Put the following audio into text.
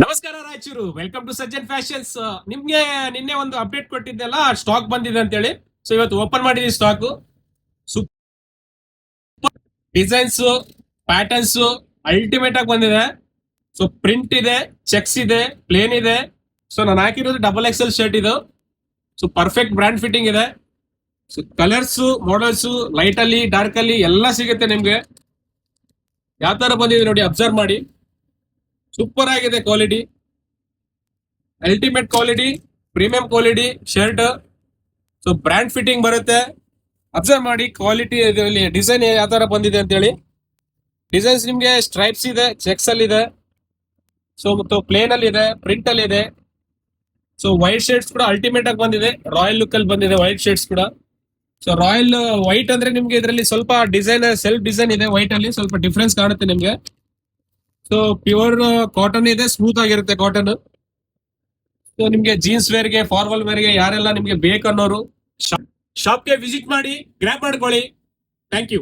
ನಮಸ್ಕಾರ Raichur, welcome to Sajjan fashions. ನಿಮ್ಗೆ ನಿನ್ನೆ ಒಂದು ಅಪ್ಡೇಟ್ ಕೊಟ್ಟಿದ್ದೆಲ್ಲ, ಸ್ಟಾಕ್ ಬಂದಿದೆ ಅಂತ ಹೇಳಿ. ಸೊ ಇವತ್ತು ಓಪನ್ ಮಾಡಿದೀವಿ stock. Super designs, patterns ultimate ಆಗಿ ಬಂದಿದೆ. ಸೊ ಪ್ರಿಂಟ್ ಇದೆ, ಚೆಕ್ಸ್ ಇದೆ, ಪ್ಲೇನ್ ಇದೆ. ಸೊ ನಾನು ಹಾಕಿರೋದು XXL ಶರ್ಟ್ ಇದು. ಸೊ ಪರ್ಫೆಕ್ಟ್ ಬ್ರ್ಯಾಂಡ್ ಫಿಟ್ಟಿಂಗ್ ಇದೆ. ಸೊ ಕಲರ್ಸ್, ಮಾಡಲ್ಸ್, ಲೈಟ್ ಅಲ್ಲಿ, ಡಾರ್ಕ್ ಅಲ್ಲಿ ಎಲ್ಲ ಸಿಗುತ್ತೆ ನಿಮ್ಗೆ. ಯಾವ ತರ ಬಂದಿದೆ ನೋಡಿ, ಅಬ್ಸರ್ವ್ ಮಾಡಿ. ಸೂಪರ್ ಆಗಿದೆ quality, ultimate quality, premium quality shirt. So brand fitting ಬರುತ್ತೆ. ಅಬ್ಸರ್ವ್ ಮಾಡಿ ಕ್ವಾಲಿಟಿ, ಡಿಸೈನ್ ಯಾವ ತರ ಬಂದಿದೆ ಅಂತ ಹೇಳಿ. ಡಿಸೈನ್ಸ್ ನಿಮ್ಗೆ ಸ್ಟ್ರೈಪ್ಸ್ ಇದೆ, ಚೆಕ್ಸ್ ಅಲ್ಲಿ ಇದೆ, ಸೊ ಮತ್ತು ಪ್ಲೇನ್ ಅಲ್ಲಿ ಇದೆ, ಪ್ರಿಂಟ್ ಅಲ್ಲಿ ಇದೆ. ಸೊ ವೈಟ್ ಶೇಡ್ಸ್ ಕೂಡ ಅಲ್ಟಿಮೇಟ್ ಆಗಿ ಬಂದಿದೆ, ರಾಯಲ್ ಲುಕ್ ಅಲ್ಲಿ ಬಂದಿದೆ ವೈಟ್ ಶೇಡ್ಸ್ ಕೂಡ. ಸೊ ರಾಯಲ್ ವೈಟ್ ಅಂದ್ರೆ ನಿಮ್ಗೆ ಇದರಲ್ಲಿ ಸ್ವಲ್ಪ ಡಿಸೈನ್, ಸೆಲ್ಫ್ ಡಿಸೈನ್ ಇದೆ ವೈಟ್ ಅಲ್ಲಿ, ಸ್ವಲ್ಪ ಡಿಫ್ರೆನ್ಸ್ ಕಾಣುತ್ತೆ ನಿಮ್ಗೆ. ಸೊ ಪ್ಯೂರ್ ಕಾಟನ್ ಇದೆ, ಸ್ಮೂತ್ ಆಗಿರುತ್ತೆ ಕಾಟನ್. ಸೊ ನಿಮ್ಗೆ ಜೀನ್ಸ್ ವೇರ್ಗೆ, ಫಾರ್ಮಲ್ ವೇರ್ಗೆ ಯಾರೆಲ್ಲ ನಿಮ್ಗೆ ಬೇಕನ್ನೋರು ಶಾಪ್ಗೆ ವಿಸಿಟ್ ಮಾಡಿ ಗ್ರ್ಯಾಬ್ ಮಾಡ್ಕೊಳ್ಳಿ. Thank you.